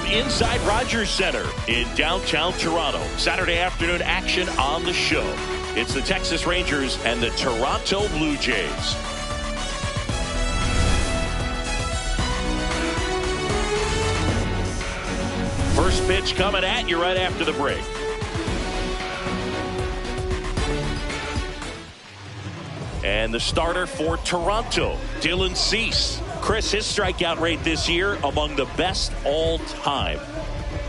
inside Rogers Center in downtown Toronto. Saturday afternoon action on the show. It's the Texas Rangers and the Toronto Blue Jays. First pitch coming at you right after the break. And the starter for Toronto, Dylan Cease. Chris, his strikeout rate this year among the best all time.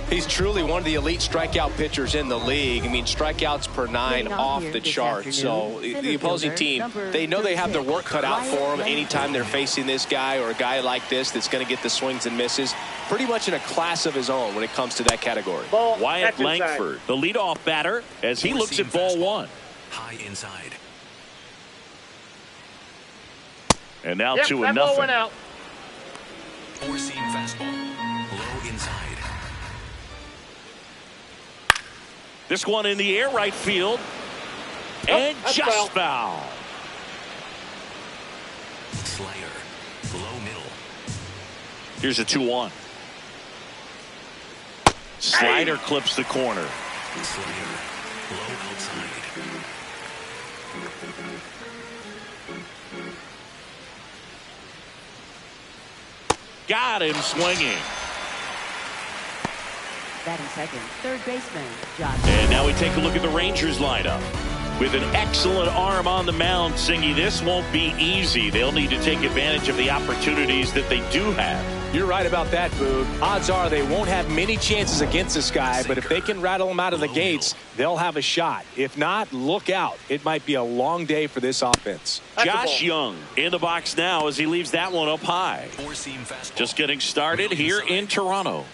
He's truly one of the elite strikeout pitchers in the league. I mean, strikeouts per 9 off the chart. So the opposing team, they know they have their work cut out for them anytime they're facing this guy or a guy like this that's going to get the swings and misses. Pretty much in a class of his own when it comes to that category. Wyatt Langford, the leadoff batter, as he looks at ball one. High inside. And now 2-0. Went out. Four-seam fastball. Low inside. This one in the air, right field. And just foul. Slider. Low middle. Here's a 2-1. Slider clips the corner. Slider. Low outside. Got him swinging. Batting second, third baseman, Josh. And now we take a look at the Rangers lineup. With an excellent arm on the mound, Singy, this won't be easy. They'll need to take advantage of the opportunities that they do have. You're right about that, Boog. Odds are they won't have many chances against this guy, but if they can rattle him out of the gates, they'll have a shot. If not, look out. It might be a long day for this offense. Josh Young in the box now as he leaves that one up high. Four-seam fastball. Just getting started here in Toronto.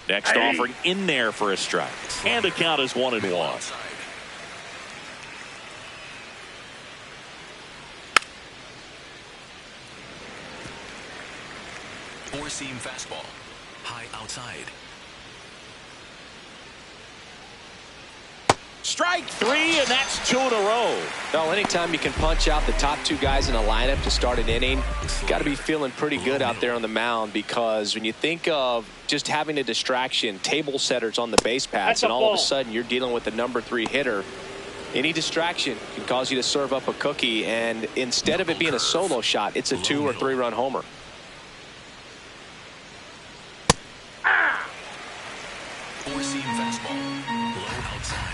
Next offering in there for a strike. And the count is 1-1. Four-seam fastball. High outside. Strike three, and that's 2 in a row. Well, anytime you can punch out the top two guys in a lineup to start an inning, you got to be feeling pretty good out there on the mound, because when you think of just having a distraction, table setters on the base paths, and all of a sudden you're dealing with the number 3 hitter, any distraction can cause you to serve up a cookie, and instead of it being a solo shot, it's a 2 or 3 run homer. Four-seam fastball. Low outside.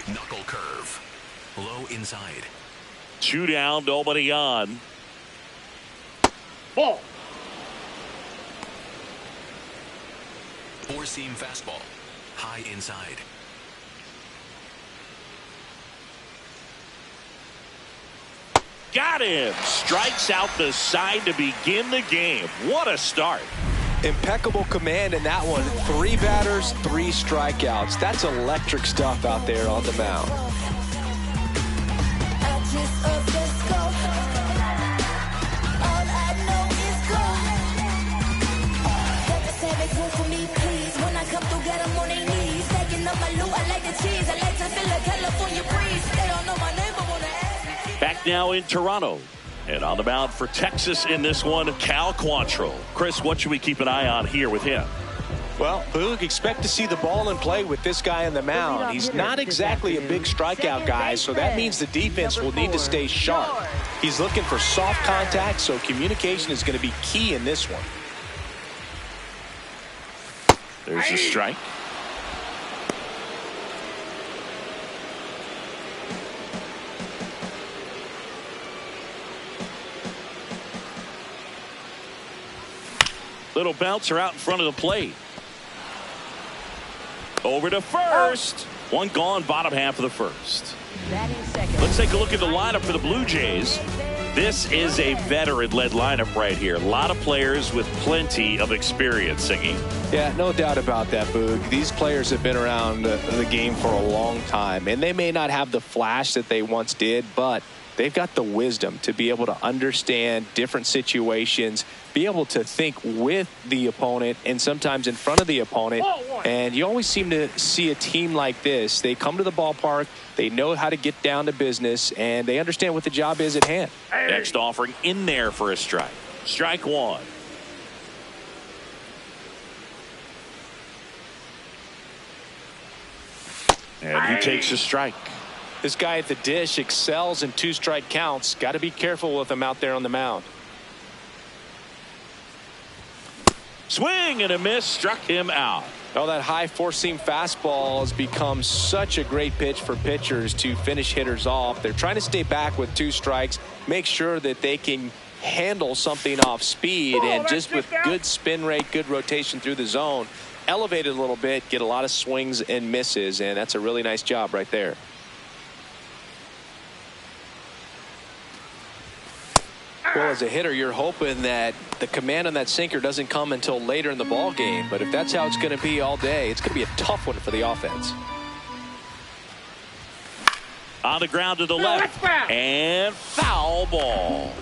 Knuckle curve. Low inside. 2 down, nobody on. Ball. Four-seam fastball. High inside. Got him. Strikes out the side to begin the game. What a start. Impeccable command in that one. 3 batters, 3 strikeouts. That's electric stuff out there on the mound. Back now in Toronto. And on the mound for Texas in this one, Cal Quantrill. Chris, what should we keep an eye on here with him? Well, Boog, expect to see the ball in play with this guy on the mound. He's not exactly a big strikeout guy, so that means the defense will need to stay sharp. He's looking for soft contact, so communication is going to be key in this one. There's a strike. Little bouncer out in front of the plate. Over to first. One gone, bottom half of the first. Let's take a look at the lineup for the Blue Jays. This is a veteran-led lineup right here. A lot of players with plenty of experience, Singy. Yeah, no doubt about that, Boog. These players have been around the game for a long time, and they may not have the flash that they once did, but they've got the wisdom to be able to understand different situations, be able to think with the opponent and sometimes in front of the opponent. And you always seem to see a team like this. They come to the ballpark, they know how to get down to business, and they understand what the job is at hand. Next offering in there for a strike. Strike one. And he takes a strike. This guy at the dish excels in 2-strike counts. Got to be careful with him out there on the mound. Swing and a miss, struck him out. Oh, that high four-seam fastball has become such a great pitch for pitchers to finish hitters off. They're trying to stay back with 2 strikes, make sure that they can handle something off speed, and just with good spin rate, good rotation through the zone, elevate it a little bit, get a lot of swings and misses, and that's a really nice job right there. Well, as a hitter, you're hoping that the command on that sinker doesn't come until later in the ball game. But if that's how it's going to be all day, it's going to be a tough one for the offense. On the ground to the left. And foul ball.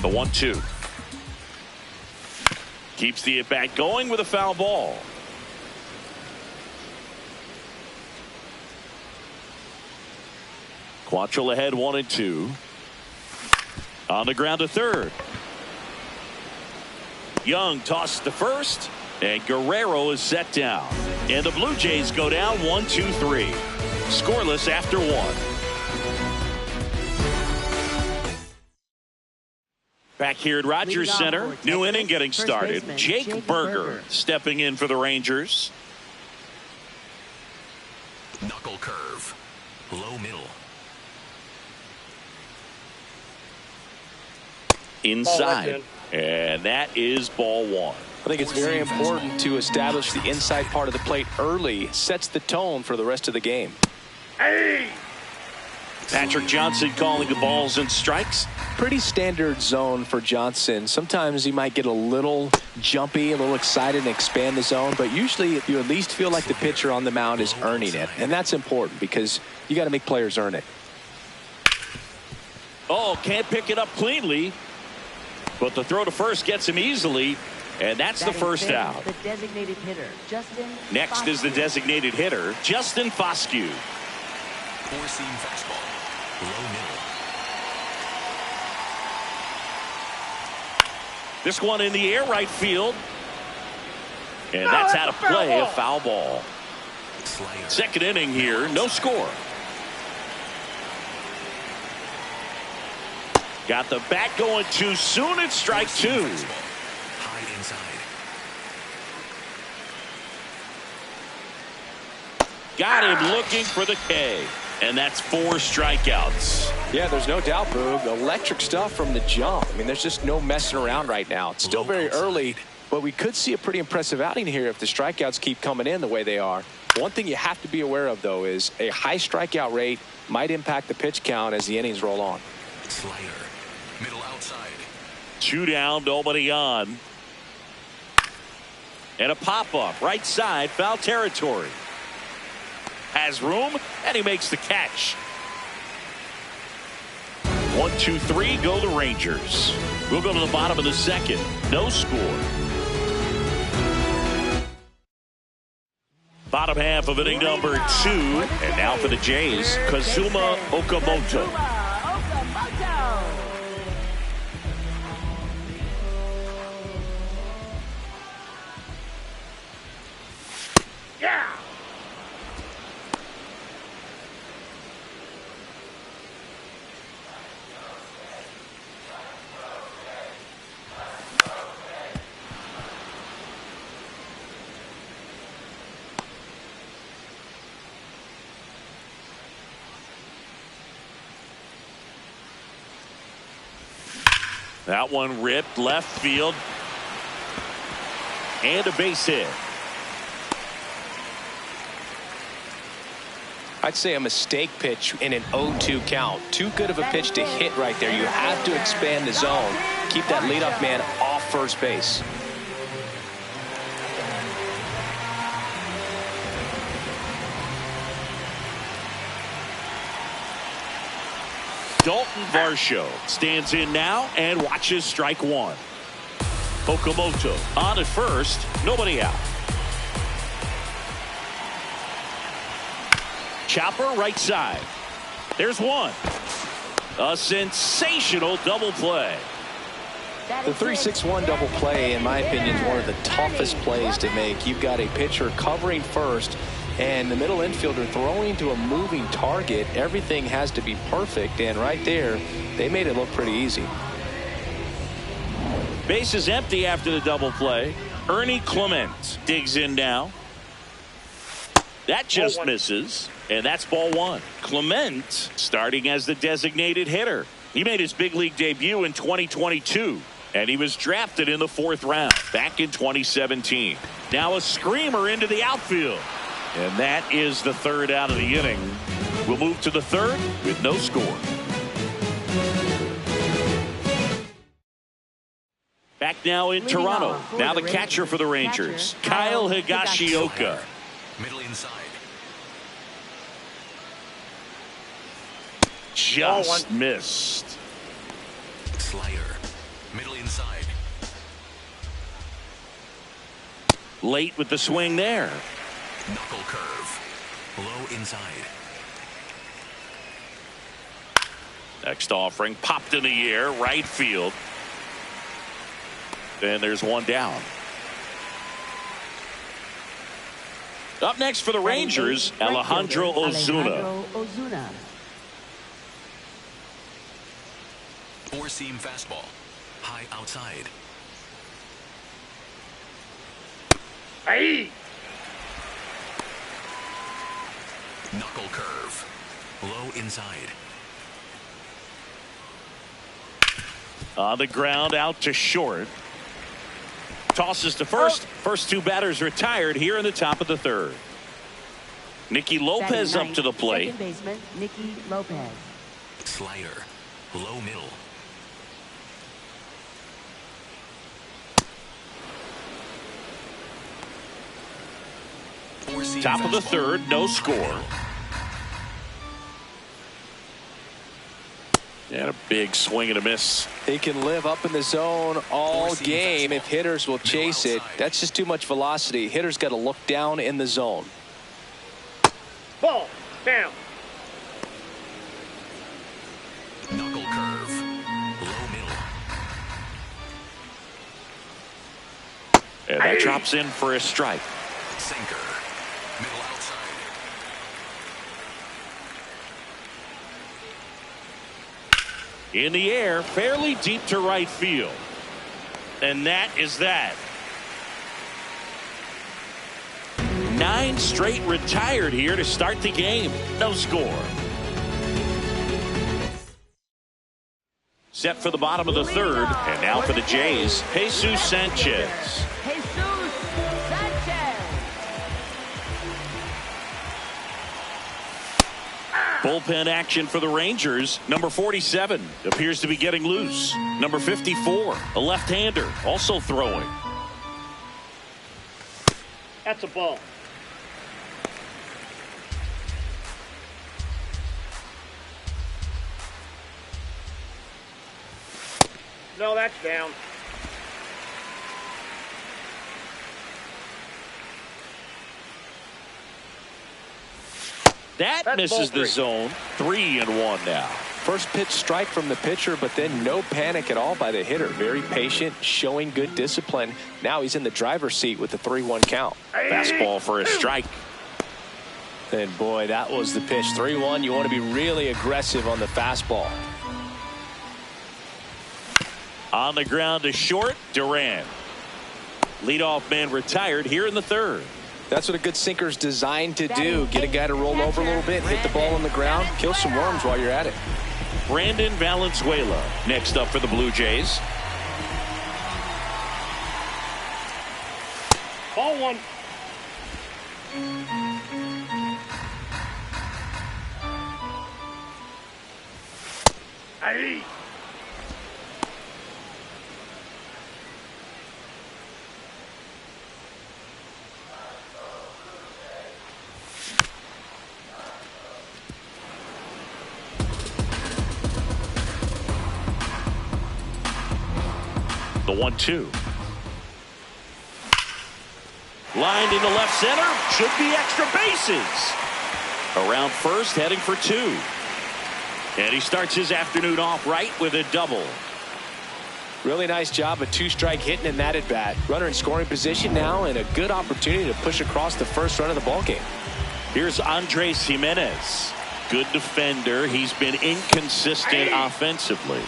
The 1-2. Keeps the at-bat going with a foul ball. Quantrill ahead 1-2. On the ground to third. Young tosses to first, and Guerrero is set down. And the Blue Jays go down 1-2-3. Scoreless after 1. Back here at Rogers Center, new inning getting started. Jake Berger stepping in for the Rangers. Knuckle curve. Low middle. Inside, and that is ball 1. I think it's very important to establish the inside part of the plate early. Sets the tone for the rest of the game. Patrick Johnson calling the balls and strikes. Pretty standard zone for Johnson. Sometimes he might get a little jumpy, a little excited and expand the zone, but usually you at least feel like the pitcher on the mound is earning it, and that's important because you got to make players earn it. Oh, can't pick it up cleanly. But the throw to first gets him easily, and that's the first out. The designated hitter, Justin Next is the designated hitter, Justin Foscue. Four-seam fastball. Low middle. This one in the air right field. And that's out of play, a foul ball. Slider. Second inning here, no score. Got the bat going too soon. It's strike 2. High inside. Got him looking for the K. And that's 4 strikeouts. Yeah, there's no doubt, Boog. Electric stuff from the jump. I mean, there's just no messing around right now. It's still very early, but we could see a pretty impressive outing here if the strikeouts keep coming in the way they are. One thing you have to be aware of, though, is a high strikeout rate might impact the pitch count as the innings roll on. Slider. Middle outside. 2 down, nobody on. And a pop-up, right side, foul territory. Has room, and he makes the catch. 1-2-3, go the Rangers. We'll go to the bottom of the second. No score. Bottom half of inning number 2. And now for the Jays, Kazuma Okamoto. That one ripped left field. And a base hit. I'd say a mistake pitch in an 0-2 count. Too good of a pitch to hit right there. You have to expand the zone. Keep that leadoff man off first base. Dalton Varsho stands in now and watches strike one. Okamoto on at first, nobody out. Chopper right side. There's one. A sensational double play. The 3-6-1 double play, in my opinion, is one of the toughest plays to make. You've got a pitcher covering first and the middle infielder throwing to a moving target. Everything has to be perfect, and right there they made it look pretty easy. Base is empty after the double play. Ernie Clement digs in now. That just misses, and that's ball one. Clement starting as the designated hitter. He made his big league debut in 2022, and he was drafted in the 4th round back in 2017. Now a screamer into the outfield, and that is the 3rd out of the inning. We'll move to the 3rd with no score. Back now in Toronto. Now the catcher for the Rangers, Kyle Higashioka. Middle inside. Just missed. Slider. Middle inside. Late with the swing there. Knuckle curve. Low inside. Next offering popped in the air, right field. And there's one down. Up next for the Rangers, Alejandro Ozuna. Four-seam fastball. High outside. Hey! Knuckle curve. Low inside. On the ground, out to short. Tosses to first. First 2 batters retired here in the top of the 3rd. Nicky Lopez up to the plate. Second baseman, Nicky Lopez. Slider. Low middle. Top of the 3rd, no score. And a big swing and a miss. He can live up in the zone all game if hitters will chase it. That's just too much velocity. Hitters got to look down in the zone. Ball down. Knuckle curve. Low middle. And that drops in for a strike. Sinker. Middle outside. In the air, fairly deep to right field. And that is that. 9 straight retired here to start the game. No score. Set for the bottom of the 3rd. And now for the Jays, Jesus Sanchez. Jesus Sanchez. Bullpen action for the Rangers. Number 47 appears to be getting loose. Number 54, a left-hander, also throwing. That's a ball. No, that's down. That misses the zone. 3-1 now. First pitch strike from the pitcher, but then no panic at all by the hitter. Very patient, showing good discipline. Now he's in the driver's seat with the 3-1 count. Fastball for a strike. And boy, that was the pitch. 3-1. You want to be really aggressive on the fastball. On the ground to short, Duran. Leadoff man retired here in the 3rd. That's what a good sinker's designed to do. Get a guy to roll over a little bit, hit the ball on the ground, kill some worms while you're at it. Brandon Valenzuela next up for the Blue Jays. Ball 1. Hey. The 1-2. Lined into left center. Should be extra bases. Around first, heading for 2. And he starts his afternoon off right with a double. Really nice job of 2-strike hitting in that at bat. Runner in scoring position now, and a good opportunity to push across the first run of the ballgame. Here's Andres Jimenez. Good defender. He's been inconsistent offensively.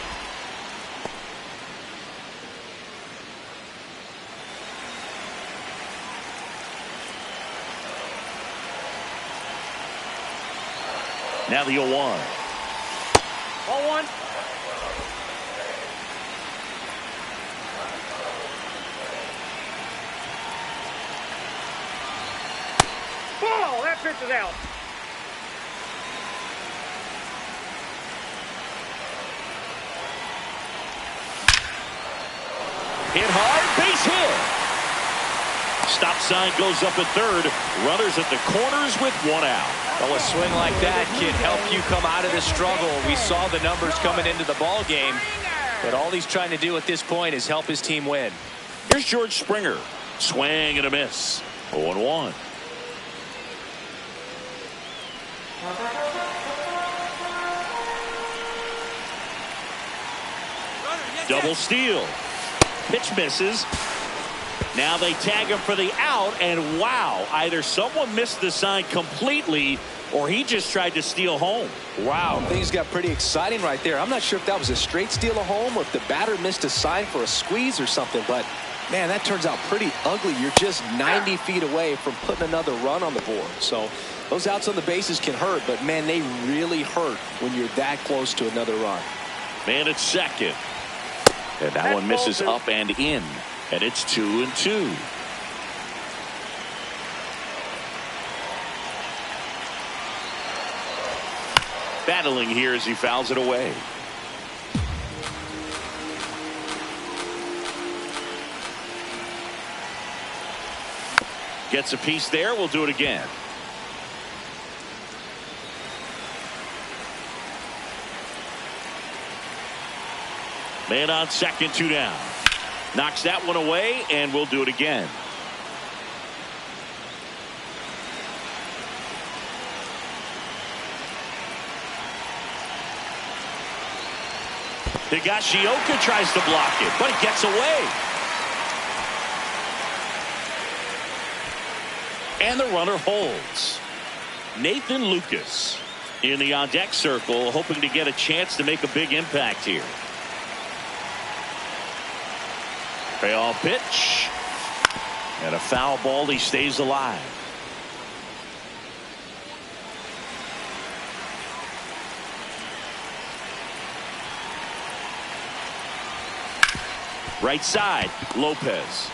Now the 0-1. 0-1. Ball! That pitch is out. Hit hard, base hit. Stop sign goes up at third. Runners at the corners with 1 out. Well, a swing like that can help you come out of the struggle. We saw the numbers coming into the ball game, but all he's trying to do at this point is help his team win. Here's George Springer. Swing and a miss. 0-1. Double steal. Pitch misses. Now they tag him for the out, and wow, either someone missed the sign completely or he just tried to steal home. Wow, things got pretty exciting right there. I'm not sure if that was a straight steal of home or if the batter missed a sign for a squeeze or something, but man, that turns out pretty ugly. You're just 90 feet away from putting another run on the board. So those outs on the bases can hurt, but man, they really hurt when you're that close to another run. Man at second. And that one misses up and in. And it's 2-2. Battling here as he fouls it away. Gets a piece there. We'll do it again. Man on second, 2 down. Knocks that one away, and we'll do it again. Higashioka tries to block it, but it gets away. And the runner holds. Nathan Lucas in the on-deck circle, hoping to get a chance to make a big impact here. Payoff pitch. And a foul ball. He stays alive. Right side, Lopez.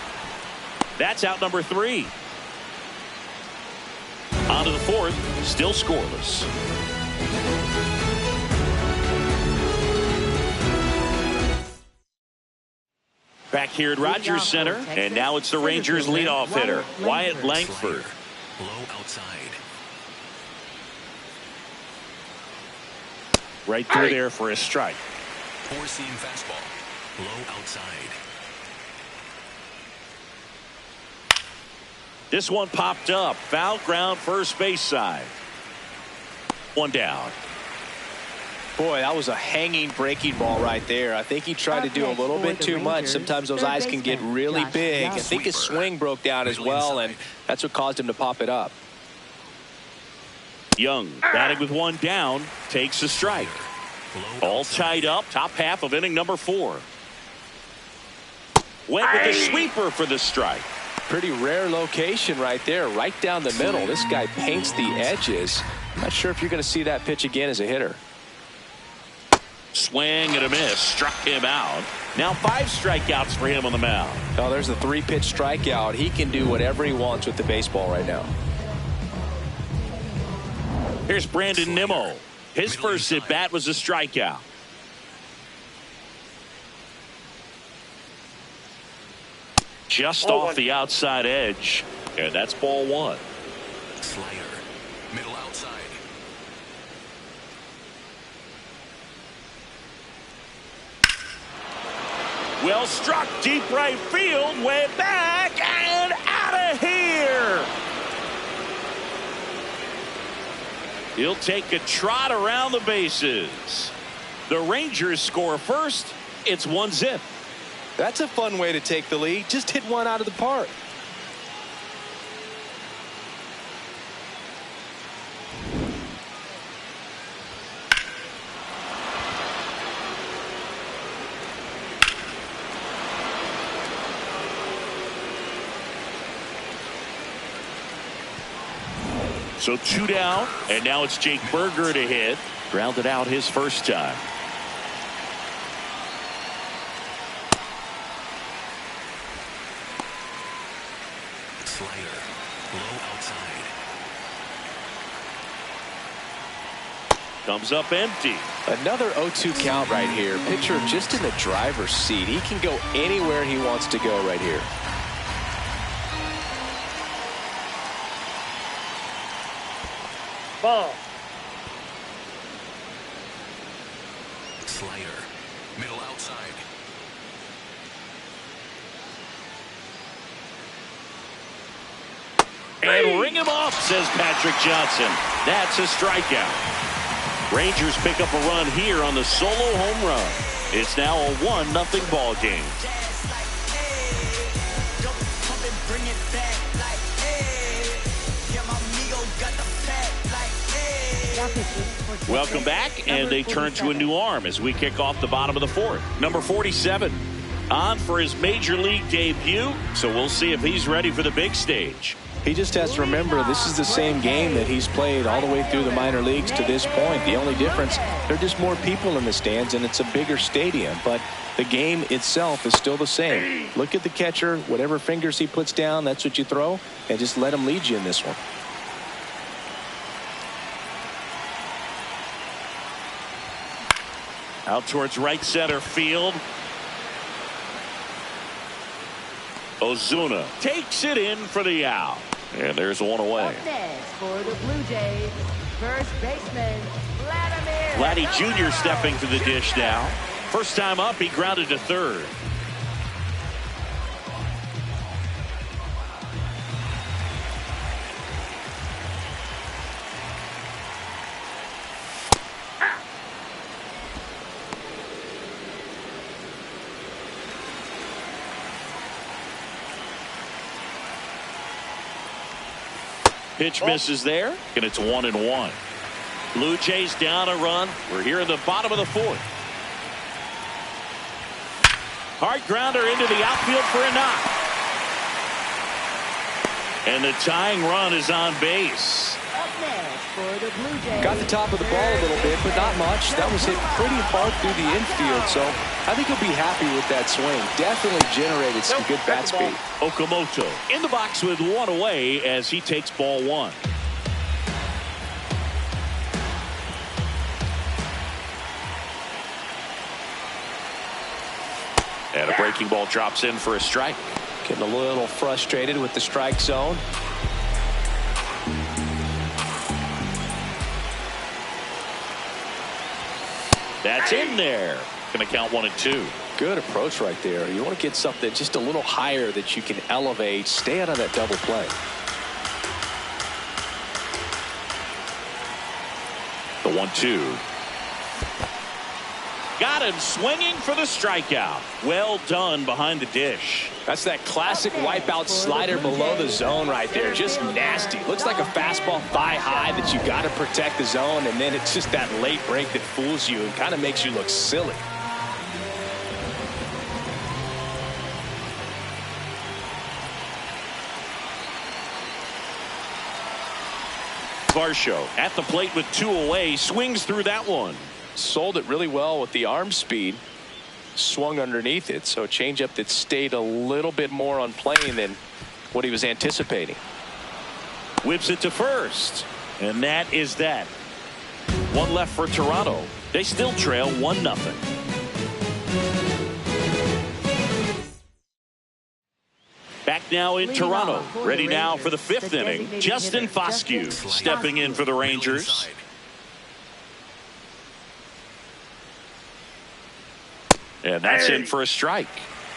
That's out number 3. On to the 4th, still scoreless. Back here at Rogers Center, and now it's the Rangers leadoff hitter, Wyatt Langford. Low outside. Right through there for a strike. 4-seam fastball. Low outside. This one popped up. Foul ground, first base side. 1 down. Boy, that was a hanging breaking ball right there. I think he tried to do a little bit too much. Sometimes those eyes can get really big. I think his swing broke down as well, and that's what caused him to pop it up. Young batting with 1 down, takes a strike. All tied up, top half of inning number 4. Went with the sweeper for the strike. Pretty rare location right there, right down the middle. This guy paints the edges. Not sure if you're going to see that pitch again as a hitter. Swing and a miss, struck him out. Now 5 strikeouts for him on the mound. Oh, there's the 3-pitch strikeout. He can do whatever he wants with the baseball right now. Here's Brandon Nimmo. His first at bat was a strikeout. Just off the outside edge, and that's ball 1. Slider. Middle outside. Well struck, deep right field, way back and out of here. He'll take a trot around the bases. The Rangers score first. It's 1-0. That's a fun way to take the lead. Just hit one out of the park. So 2 down, and now it's Jake Berger to hit. Grounded out his first time. Slider. Low outside. Comes up empty. Another 0-2 count right here. Pitcher just in the driver's seat. He can go anywhere he wants to go right here. Ball. Slider. Middle outside. And ring him up, says Patrick Johnson. That's a strikeout. Rangers pick up a run here on the solo home run. It's now a 1-0 ball game. Welcome back, and they turn to a new arm as we kick off the bottom of the fourth. Number 47 on for his major league debut, so we'll see if he's ready for the big stage. He just has to remember this is the same game that he's played all the way through the minor leagues to this point. The only difference, there are just more people in the stands and it's a bigger stadium, but the game itself is still the same. Look at the catcher, whatever fingers he puts down, that's what you throw, and just let him lead you in this one. Out towards right center field. Ozuna takes it in for the out. And there's one away. Up next for the Blue Jays, first baseman, Vladdy Jr. stepping to the dish now. First time up, he grounded to third. Pitch misses there, and it's 1-1. Blue Jays down a run. We're here in the bottom of the fourth. Hard grounder into the outfield for a knock. And the tying run is on base. Up next for the Blue Jays. Got the top of the ball a little bit, but not much. That was hit pretty hard through the infield, so I think he'll be happy with that swing. Definitely generated some good bat speed. Okamoto in the box with one away as he takes ball one. And a breaking ball drops in for a strike. Getting a little frustrated with the strike zone. That's in there. Going to count 1-2. Good approach right there. You want to get something just a little higher that you can elevate. Stay out of that double play. The 1-2. Got him swinging for the strikeout. Well done behind the dish. That's that classic wipeout slider below the zone right there. Just nasty. Looks like a fastball thigh high that you got to protect the zone, and then it's just that late break that fools you and kind of makes you look silly. Varsho at the plate with two away, swings through that one. Sold it really well with the arm speed. Swung underneath it, so a changeup that stayed a little bit more on plane than what he was anticipating. Whips it to first, and that is that. One left for Toronto. They still trail 1-0. Back now in Toronto, ready now for the fifth inning. Justin Foscue stepping in for the Rangers. And that's in for a strike.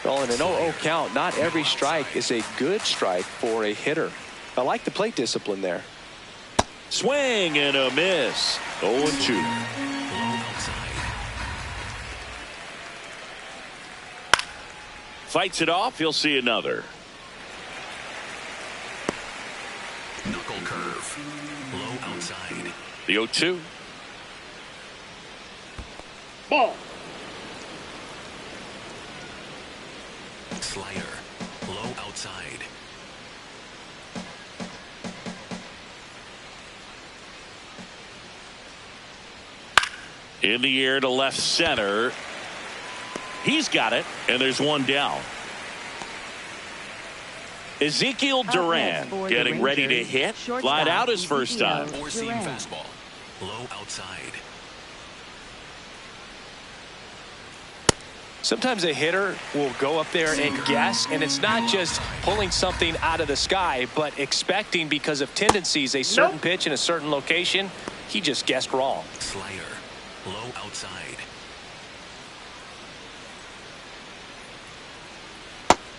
Well, in an 0-0 count, not every strike is a good strike for a hitter. I like the plate discipline there. Swing and a miss. 0-2. Low outside. Fights it off. He'll see another. Knuckle curve. Low outside. The 0-2. Ball. Slider. Low outside. In the air to left center. He's got it, and there's one down. Ezekiel Duran getting ready to hit. Flied out his first time. Four-seam fastball. Low outside. Sometimes a hitter will go up there and guess, and it's not just pulling something out of the sky, but expecting because of tendencies a certain pitch in a certain location. He just guessed wrong. Slider. Low outside.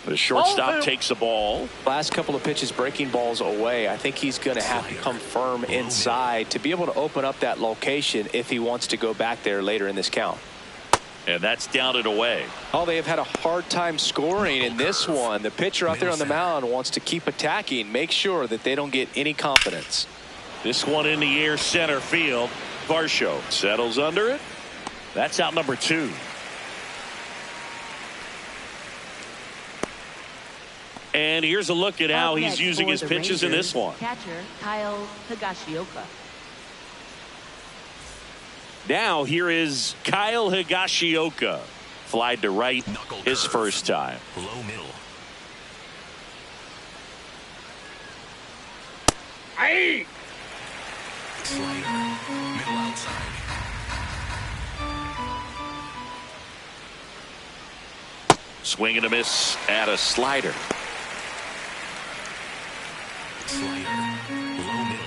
The shortstop takes the ball. Last couple of pitches breaking balls away. I think he's going to have to come firm inside to be able to open up that location if he wants to go back there later in this count. And that's down and away. Oh, they have had a hard time scoring in this one. The pitcher out there on the mound wants to keep attacking, make sure that they don't get any confidence. This one in the air center field. Varsho settles under it. That's out number 2. And here's a look at how he's using his pitches in this one. Catcher Kyle Higashioka. Now here is Kyle Higashioka. Flied to right his first time. Low middle. Hey! Slider. Middle outside. Swing and a miss at a slider. Slider. Low middle.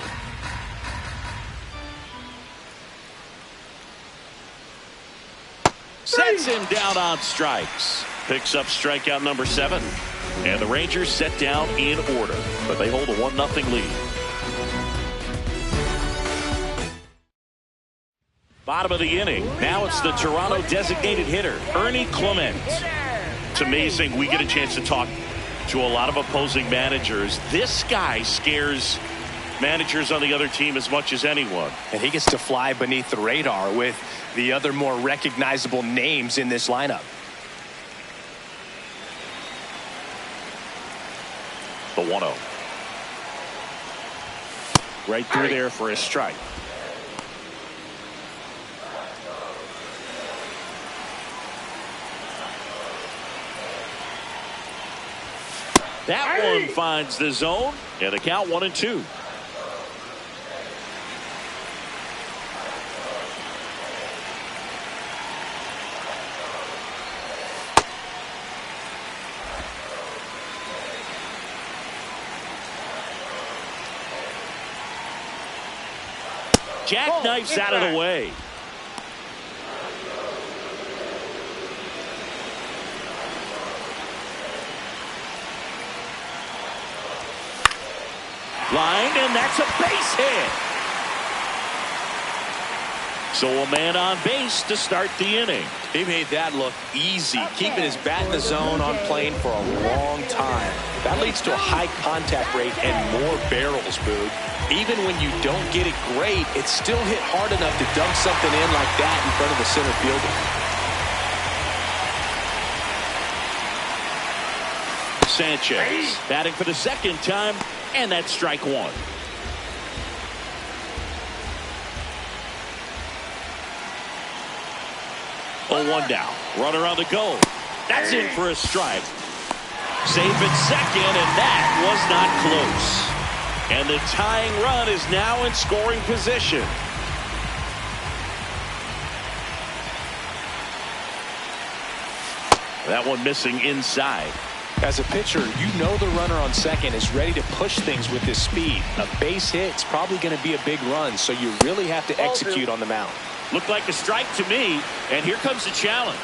Sets him down on strikes. Picks up strikeout number 7. And the Rangers set down in order. But they hold a 1-0 lead. Bottom of the inning. Now it's the Toronto designated hitter, Ernie Clement. It's amazing we get a chance to talk to a lot of opposing managers. This guy scares managers on the other team as much as anyone. And he gets to fly beneath the radar with the other more recognizable names in this lineup. The 1-0. Right through there for a strike. That one finds the zone, and the count 1-2. Jackknifes out of the way. Line, and that's a base hit. So a man on base to start the inning. He made that look easy, keeping his bat in the zone on plane for a long time. That leads to a high contact rate and more barrels, Boog. Even when you don't get it great, it's still hit hard enough to dunk something in like that in front of the center fielder. Sanchez batting for the second time, and that's strike 1. 0-1 down. Runner on the go. That's in for a strike. Safe at second, and that was not close. And the tying run is now in scoring position. That one missing inside. As a pitcher, you know the runner on second is ready to push things with his speed. A base hit's probably going to be a big run, so you really have to execute on the mound. Looked like a strike to me, and here comes the challenge.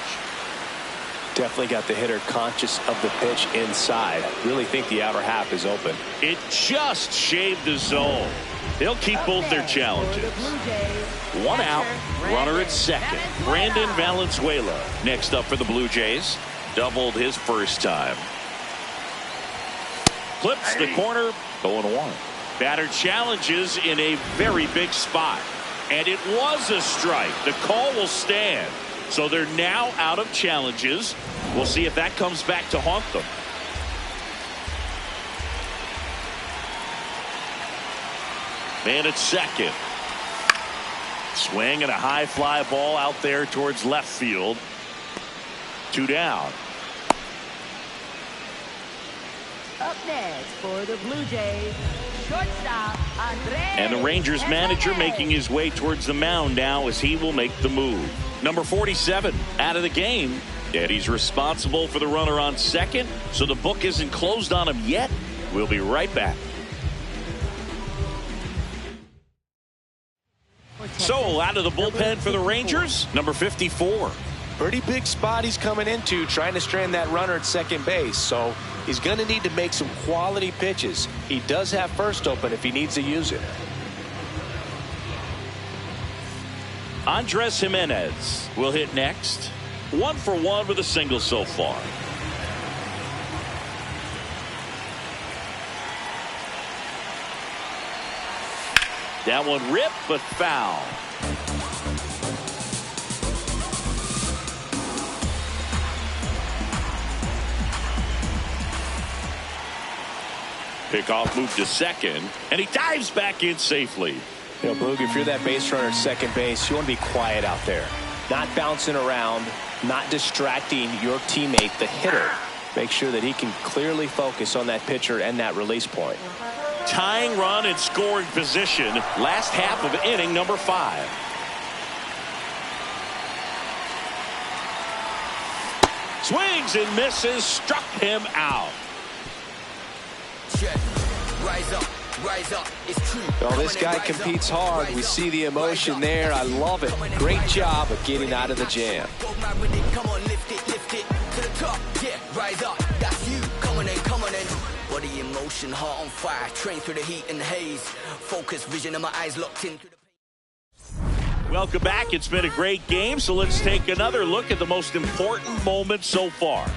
Definitely got the hitter conscious of the pitch inside. Really think the outer half is open. It just shaved the zone. They'll keep both their challenges. One out, runner at second. Brandon Valenzuela next up for the Blue Jays. Doubled his first time. Clips the corner, 0-1. Batter challenges in a very big spot. And it was a strike. The call will stand. So they're now out of challenges. We'll see if that comes back to haunt them. Man at second. Swing and a high fly ball out there towards left field. 2 down. Up next for the Blue Jays, shortstop Andres. And the Rangers manager making his way towards the mound now as he will make the move. Number 47 out of the game. Eddie's responsible for the runner on second, so the book isn't closed on him yet. We'll be right back. So out of the bullpen for the Rangers, number 54. Pretty big spot he's coming into, trying to strand that runner at second base. So he's going to need to make some quality pitches. He does have first open if he needs to use it. Andres Jimenez will hit next. 1 for 1 with a single so far. That one ripped but foul. Pickoff moved to second, and he dives back in safely. You know, Boog, if you're that base runner at second base, you want to be quiet out there. Not bouncing around, not distracting your teammate, the hitter. Make sure that he can clearly focus on that pitcher and that release point. Tying run in scoring position. Last half of inning number 5. Swings and misses. Struck him out. Rise up. Rise up. It's true. Well, this guy competes hard. We see the emotion there. I love it. Great job of getting out of the jam. Come on, lift it to the top. Yeah, rise up. That's you. Come on in. Body in motion, heart on fire. Train through the heat and haze. Focus, vision of my eyes locked into the. Welcome back. It's been a great game, so let's take another look at the most important moments so far.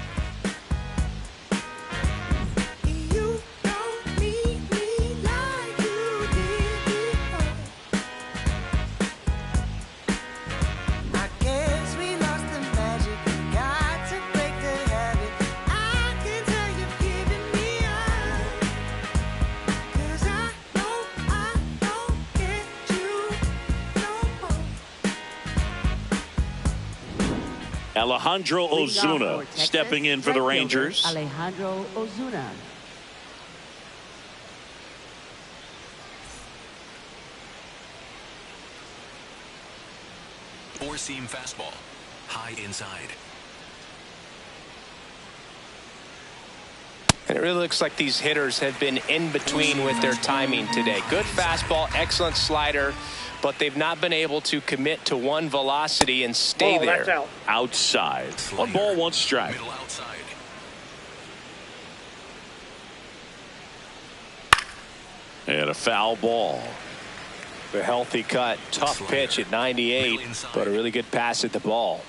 Alejandro Ozuna stepping in for the Rangers. Alejandro Ozuna. Four-seam fastball. High inside. And it really looks like these hitters have been in between with their timing today. Good fastball, excellent slider, but they've not been able to commit to one velocity and stay there. That's out. Outside. 1 ball, 1 strike. Middle outside. And a foul ball. A healthy cut. Tough pitch at 98, but a really good pass at the ball.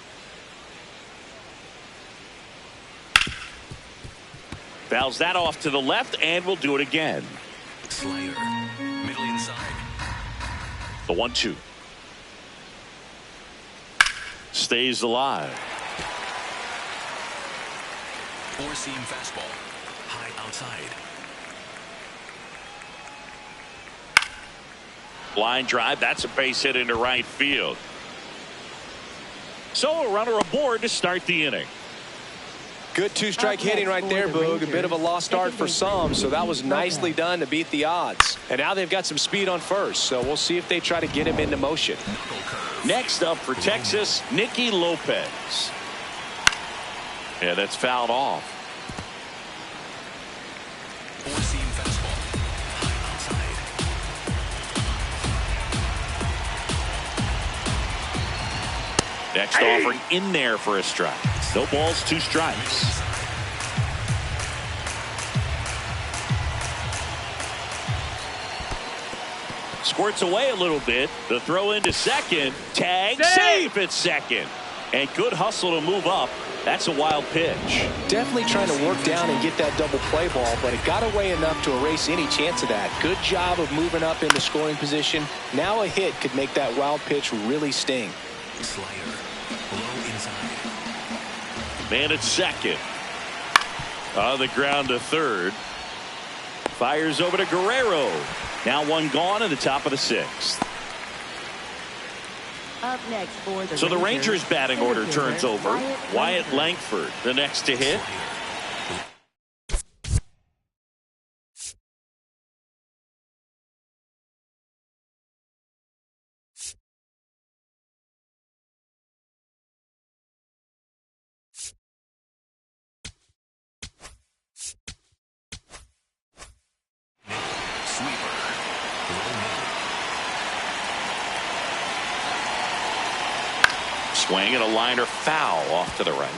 Fouls that off to the left, and we'll do it again. Slider. Middle inside. The 1-2. Stays alive. Four-seam fastball. High outside. Line drive. That's a base hit into right field. So a runner aboard to start the inning. Good 2-strike hitting right there, Boog. A bit of a lost start for some, so that was nicely done to beat the odds. And now they've got some speed on first, so we'll see if they try to get him into motion. Next up for Texas, Nicky Lopez. Yeah, that's fouled off. Four-seam fastball. High outside. Next offering in there for a strike. No balls, 2 strikes. Squirts away a little bit. The throw into second. Tag. Safe at second. And good hustle to move up. That's a wild pitch. Definitely trying to work down and get that double play ball, but it got away enough to erase any chance of that. Good job of moving up into scoring position. Now a hit could make that wild pitch really sting. Slider. Low inside. Man at second. On the ground to third. Fires over to Guerrero. Now 1 gone in the top of the 6th. Up next for the So the Rangers batting order turns over. Wyatt Langford the next to hit. Swing and a liner foul off to the right.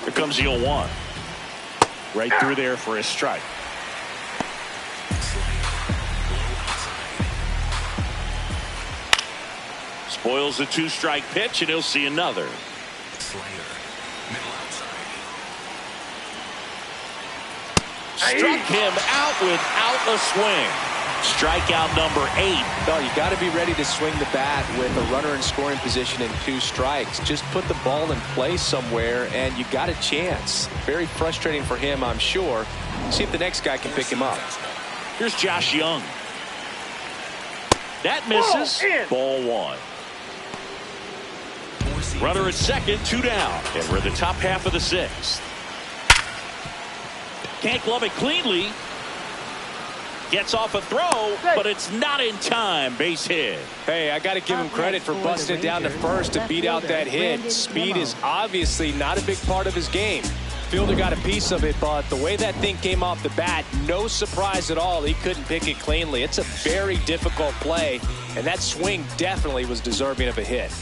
Here comes the 0-1. Right through there for a strike. Spoils the 2-strike pitch, and he'll see another. Struck him out without a swing. Strikeout number 8. Well, you got to be ready to swing the bat with a runner in scoring position and 2 strikes. Just put the ball in place somewhere and you got a chance. Very frustrating for him, I'm sure. See if the next guy can pick him up. Here's Josh Young. That misses. Ball 1. Runner at second, 2 down. And we're in the top half of the 6th. Can't glove it cleanly. Gets off a throw, but it's not in time. Base hit. Hey, I got to give him credit for busting it down to first to beat out that hit. Speed is obviously not a big part of his game. Fielder got a piece of it, but the way that thing came off the bat, no surprise at all. He couldn't pick it cleanly. It's a very difficult play, and that swing definitely was deserving of a hit.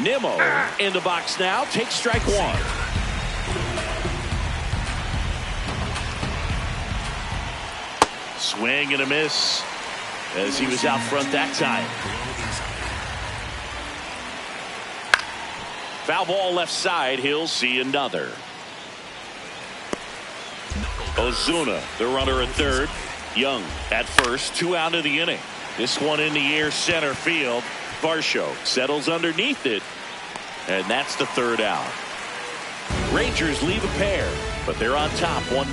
Nimmo in the box now. Takes strike 1. Swing and a miss as he was out front that time. Foul ball left side. He'll see another. Ozuna, the runner at third. Young at first. 2 out of the inning. This one in the air center field. Varsho settles underneath it, and that's the 3rd out. Rangers leave a pair, but they're on top 1-0.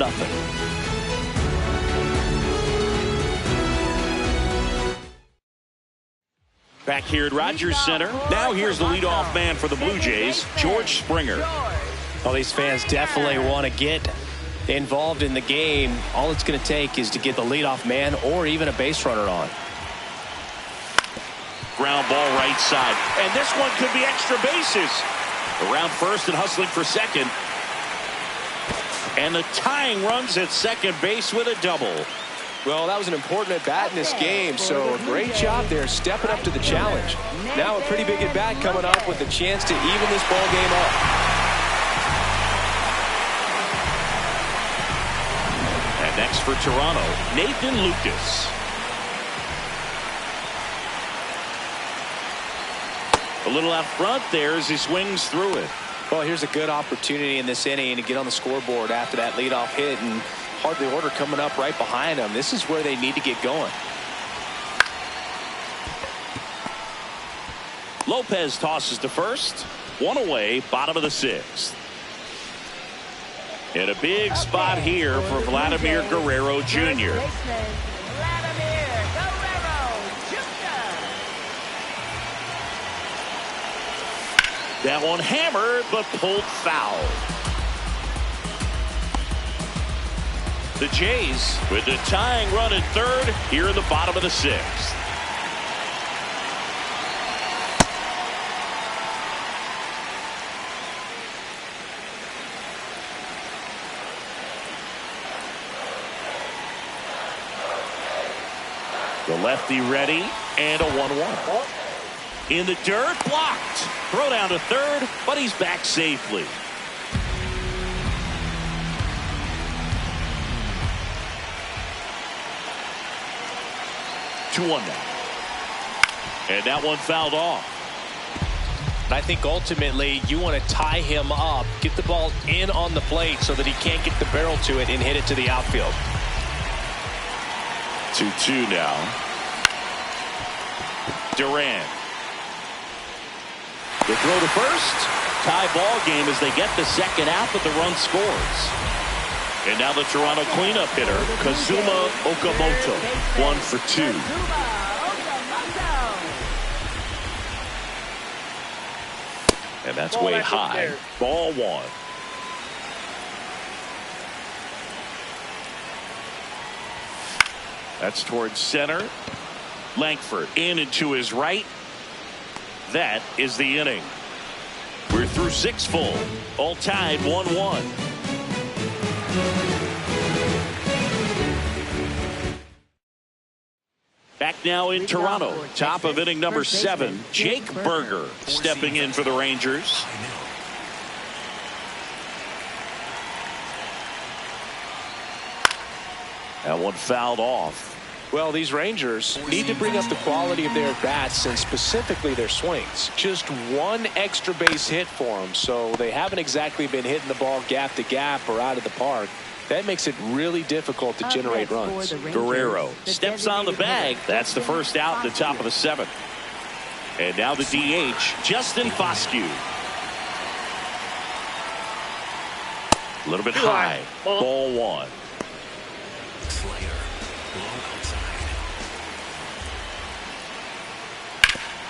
Back here at Rogers Center. Now here's the leadoff man for the Blue Jays, George Springer. Well, these fans definitely want to get involved in the game. All it's going to take is to get the leadoff man or even a base runner on. Ground ball right side. And this one could be extra bases. Around first and hustling for second. And the tying runs at second base with a double. Well, that was an important at-bat in this game, so a great job there stepping up to the challenge. Now a pretty big at-bat coming up with a chance to even this ball game up. And next for Toronto, Nathan Lucas. A little out front there as he swings through it. Well, here's a good opportunity in this inning to get on the scoreboard after that leadoff hit, and hardly order coming up right behind them. This is where they need to get going. Lopez tosses to first. 1 away, bottom of the 6th. And a big spot here for Vladimir Guerrero Jr. That one hammered, but pulled foul. The Jays with the tying run at third here in the bottom of the 6th. The lefty ready, and a 1-1. In the dirt, blocked. Throw down to third, but he's back safely. 2-1 now. And that one fouled off. I think ultimately you want to tie him up, get the ball in on the plate so that he can't get the barrel to it and hit it to the outfield. 2-2 now. Duran. The throw to first. Tie ball game as they get the second out, but the run scores. And now the Toronto cleanup hitter, Kazuma Okamoto, 1 for 2. And that's way high. Ball 1. That's towards center. Langford in and to his right. That is the inning. We're through 6 full. All tied 1-1. Back now in Toronto. Top of inning number 7. Jake Berger stepping in for the Rangers. That one fouled off. Well, these Rangers need to bring up the quality of their bats and specifically their swings. Just one extra base hit for them, so they haven't exactly been hitting the ball gap to gap or out of the park. That makes it really difficult to generate runs. Guerrero steps on the bag. That's the first out in the top of the 7th. And now the DH, Justin Foscue. A little bit high. Ball 1.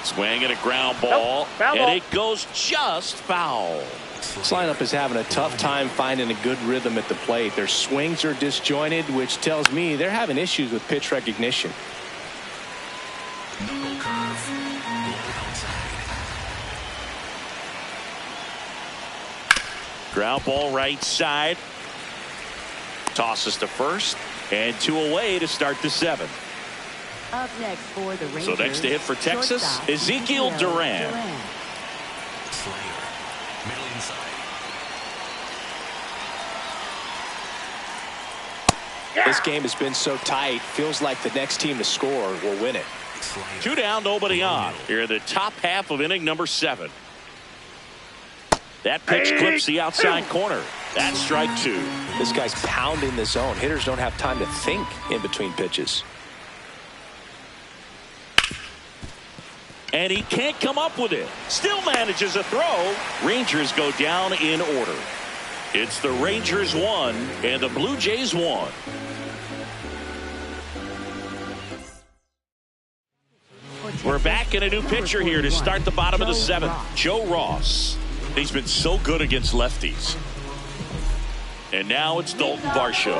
Swing and a ground ball, and it goes just foul. This lineup is having a tough time finding a good rhythm at the plate. Their swings are disjointed, which tells me they're having issues with pitch recognition. Ground ball right side. Tosses to first, and 2 away to start the 7th. Up next for the Rangers. So next to hit for Texas, Ezekiel Duran. This game has been so tight, feels like the next team to score will win it. 2 down, nobody on. Here in the top half of inning number 7. That pitch clips the outside corner. That's strike 2. This guy's pounding the zone. Hitters don't have time to think in between pitches. And he can't come up with it. Still manages a throw. Rangers go down in order. It's the Rangers 1 and the Blue Jays 1. We're back in a new pitcher here to start the bottom of the 7th. Joe Ross. He's been so good against lefties. And now it's Dalton Varsho.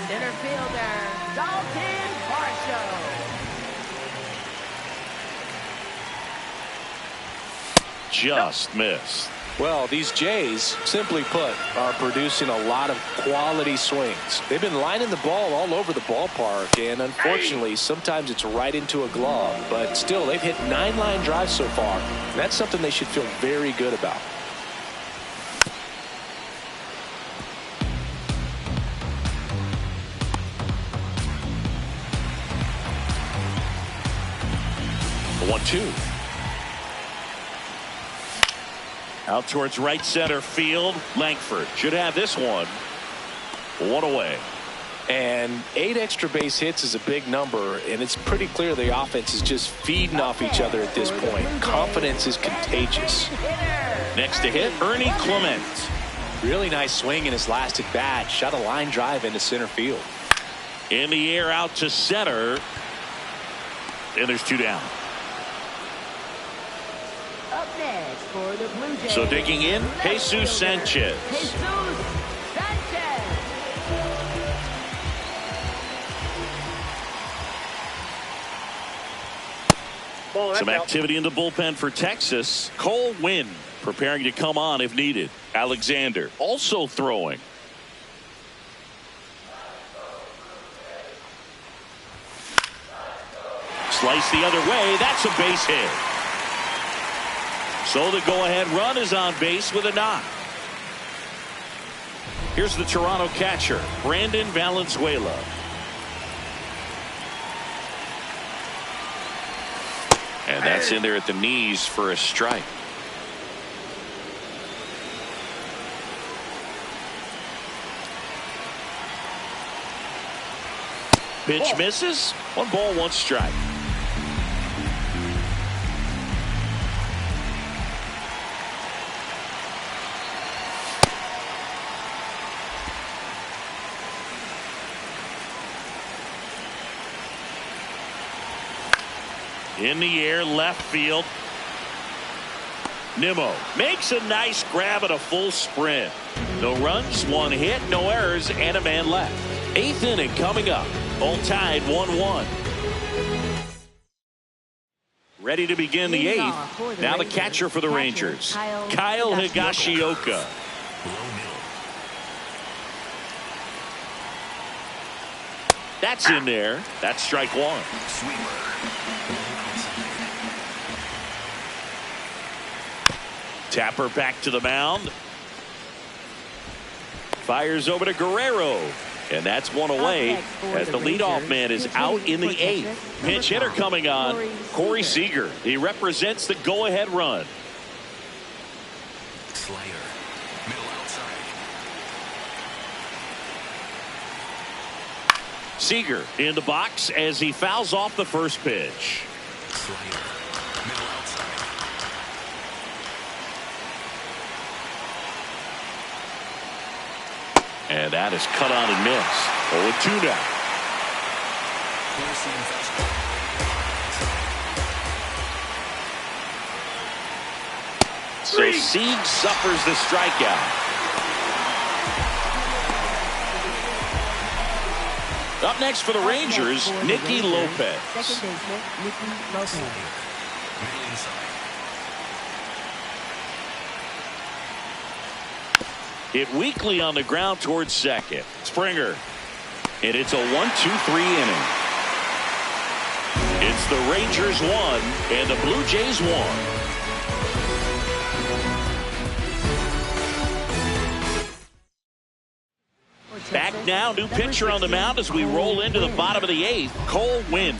Center fielder, Dalton Varsho. Just missed. Well, these Jays, simply put, are producing a lot of quality swings. They've been lining the ball all over the ballpark, and unfortunately, sometimes it's right into a glove. But still, they've hit 9 line drives so far, and that's something they should feel very good about. The 1-2. Out towards right center field. Langford should have this one. 1 away. And 8 extra base hits is a big number, and it's pretty clear the offense is just feeding off each other at this point. Confidence is contagious. Next to hit, Ernie Clement. Really nice swing in his last at bat. Shot a line drive into center field. In the air out to center. And there's 2 down. Up next for the Blue Jays. So digging in, Jesus Sanchez. Jesus Sanchez. Some activity in the bullpen for Texas. Cole Winn preparing to come on if needed. Alexander also throwing. Slice the other way. That's a base hit. So the go-ahead run is on base with a knock. Here's the Toronto catcher, Brandon Valenzuela. And that's in there at the knees for a strike. Pitch misses. 1 ball, 1 strike. In the air, left field. Nimmo makes a nice grab at a full sprint. No runs, 1 hit, no errors, and a man left. 8th inning coming up. All tied 1-1. Ready to begin the 8th. Now the catcher for the Rangers, Kyle Higashioka. That's in there. That's strike 1. Tapper back to the mound. Fires over to Guerrero. And that's 1 away as the leadoff man is out in the 8th. Pinch hitter coming on, Corey Seager. He represents the go-ahead run. Slayer, middle outside. Seager in the box as he fouls off the first pitch. Slayer, middle outside. And that is cut on and missed. 0-2 now. So Sieg suffers the strikeout. Up next for the Rangers, Nicky Lopez. Second baseman, Nicky Lopez. Middle inside. Hit weakly on the ground towards second. Springer. And it's a 1-2-3 inning. It's the Rangers 1 and the Blue Jays 1. Back now, new pitcher on the mound as we roll into the bottom of the 8th, Cole Winn.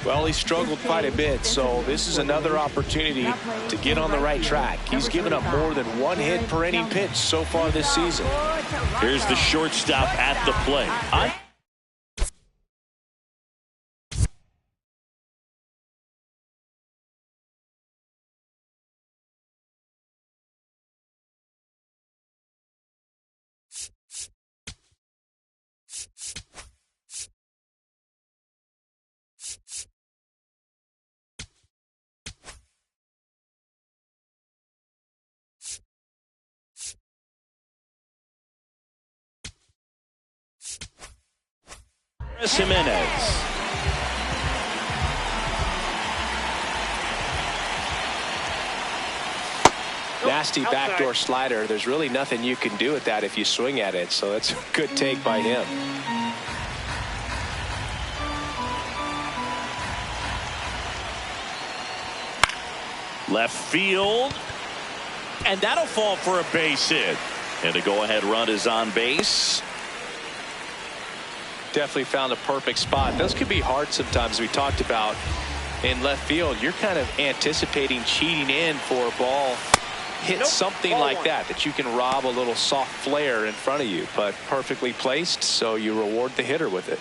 Well, he struggled quite a bit, so this is another opportunity to get on the right track. He's given up more than 1 hit per inning pitch so far this season. Here's the shortstop at the plate. Jimenez. Nasty backdoor slider. There's really nothing you can do with that if you swing at it, so that's a good take by him. Left field. And that'll fall for a base hit. And the go-ahead run is on base. Definitely found a perfect spot. Those could be hard sometimes. We talked about in left field, you're kind of anticipating cheating in for a ball hit something like that you can rob a little soft flare in front of you, but perfectly placed, so you reward the hitter with it.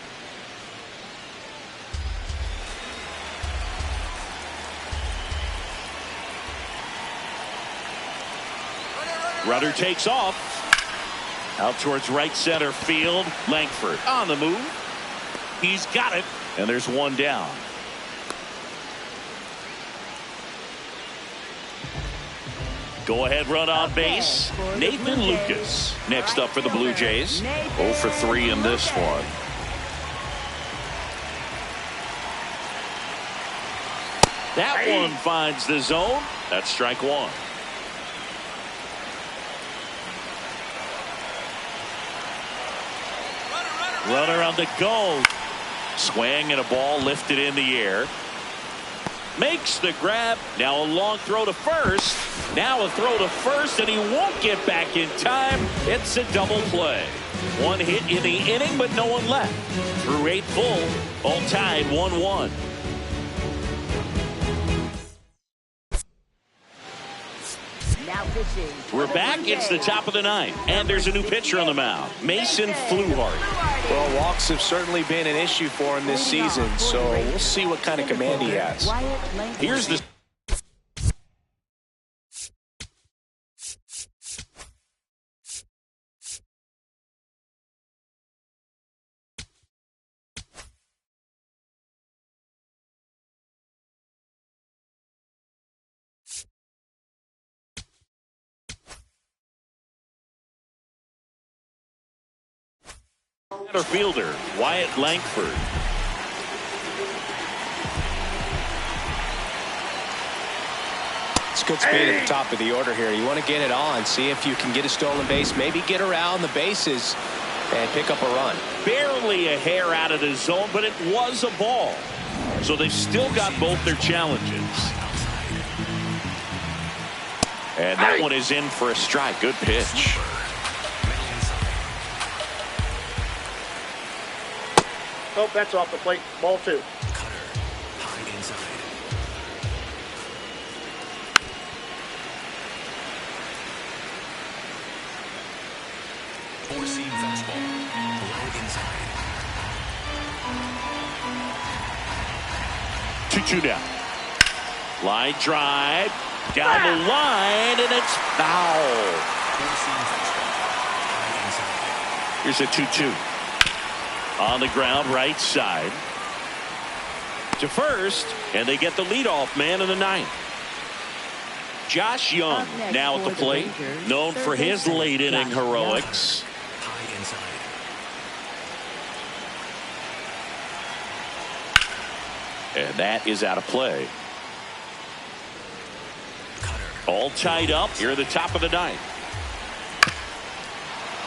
Runner takes off. Out towards right center field. Langford on the move. He's got it. And there's 1 down. Go ahead run on base. Nathan Lucas next up for the Blue Jays. 0 for 3 in this one. That one finds the zone. That's strike 1. Runner on the go. Swing and a ball lifted in the air. makes the grab. Now a long throw to first. Now a throw to first, and he won't get back in time. It's a double play. One hit in the inning, but no one left. Through 8 full, all tied 1-1. We're back. It's the top of the ninth, and there's a new pitcher on the mound, Mason Fluharty. Well, walks have certainly been an issue for him this season, so we'll see what kind of command he has. Here's the center fielder, Wyatt Langford. It's good speed at the top of the order here. You want to get it on, see if you can get a stolen base, maybe get around the bases and pick up a run. Barely a hair out of the zone, but it was a ball. So they've still got both their challenges. And that one is in for a strike. Good pitch. Oh, that's off the plate. Ball 2. Cutter. High inside. Four-seam fastball. Low inside. 2-2 down. Line drive. Down the line, and it's foul. Four-seam fastball. High inside. Here's a 2-2. On the ground, right side. To first, and they get the leadoff man in the ninth. Josh Young now at the plate, known for his late inning heroics. High inside. And that is out of play. Cutter. All tied up here at the top of the ninth.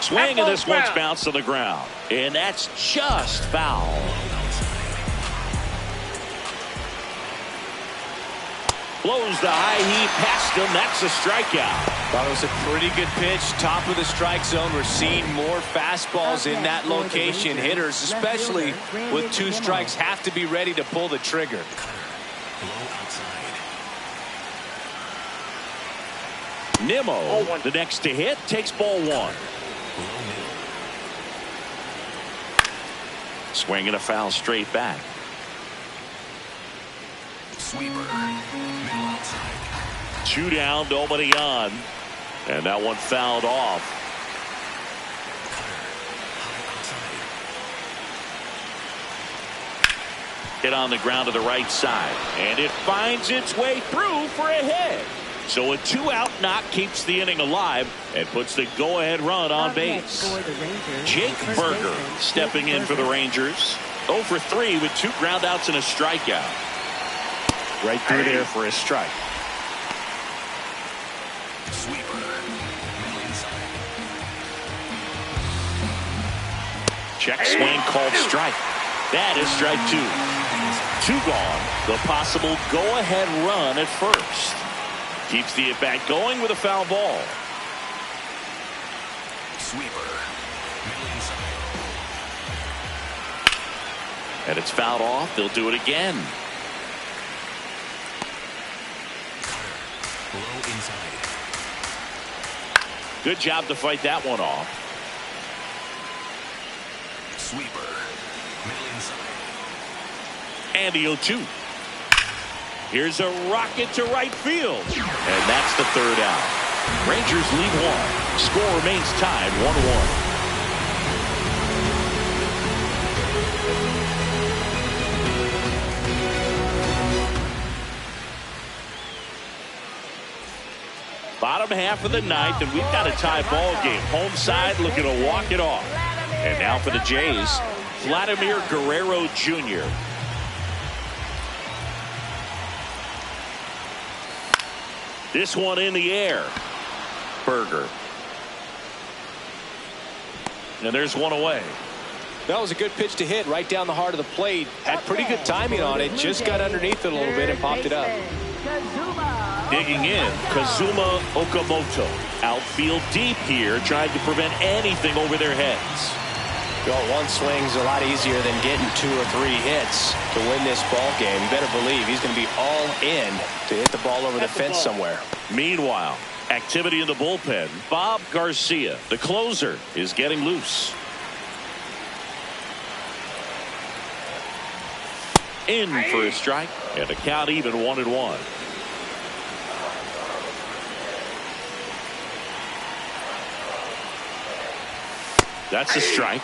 Swing, and this one's bounced to the ground. And that's just foul. Blows the high heat past him. That's a strikeout. Thought it was a pretty good pitch. Top of the strike zone. We're seeing more fastballs in that location. Hitters, especially with 2 strikes, have to be ready to pull the trigger. Low outside. Nimmo, the next to hit, takes ball 1. Low middle. Swing and a foul straight back. Sweeper. Middle outside. 2 down, nobody on. And that one fouled off. Cutter. High outside. Hit on the ground to the right side. And it finds its way through for a hit. So a 2-out knock keeps the inning alive and puts the go-ahead run on base. Jake Berger stepping in for the Rangers. 0 for 3 with 2 groundouts and a strikeout. Right through there for a strike. Sweeper. Middle inside. Check swing called strike. That is strike 2. 2 gone. The possible go-ahead run at first. Keeps the at-bat going with a foul ball. Sweeper. Middle inside. And it's fouled off. They'll do it again. Cutter. Low inside. Good job to fight that one off. Sweeper. Middle inside. And the 0-2. Here's a rocket to right field. And that's the 3rd out. Rangers lead 1. Score remains tied 1-1. Bottom half of the ninth, and we've got a tie ball game. Home side looking to walk it off. And now for the Jays, Vladimir Guerrero Jr. This one in the air. Berger. And there's one away. That was a good pitch to hit right down the heart of the plate. Had pretty good timing on it. Just got underneath it a little bit and popped it up. Digging in, Kazuma Okamoto. Outfield deep here, trying to prevent anything over their heads. Well, one swing's a lot easier than getting 2 or 3 hits to win this ball game. You better believe he's going to be all in to hit the ball over the fence somewhere. Meanwhile, activity in the bullpen. Bob Garcia, the closer, is getting loose. In for a strike, and the count even 1-1. That's a strike.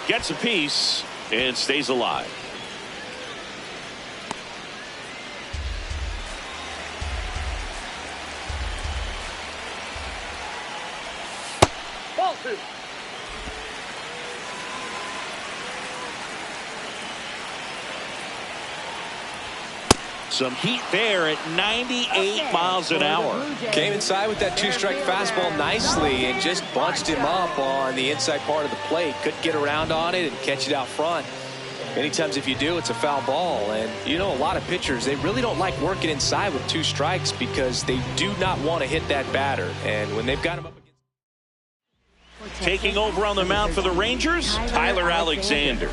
Gets a piece and stays alive. Ball 2. Some heat there at 98 miles an hour. Came inside with that 2-strike fastball nicely and just bunched him up on the inside part of the plate. Couldn't get around on it and catch it out front. Many times if you do, it's a foul ball. And you know, a lot of pitchers, they really don't like working inside with 2 strikes because they do not want to hit that batter. And when they've got him up against... Taking over on the mound for the Rangers, Tyler Alexander.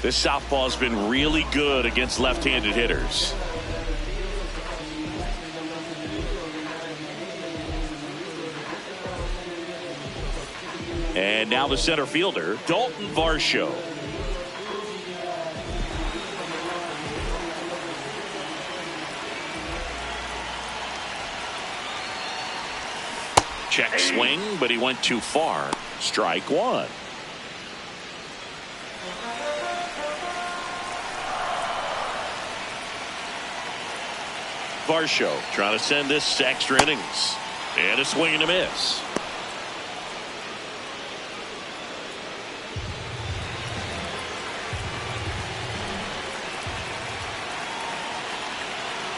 This southpaw's been really good against left-handed hitters. And now the center fielder, Dalton Varsho. Check swing, but he went too far. Strike 1. Varsho trying to send this extra innings. And a swing and a miss.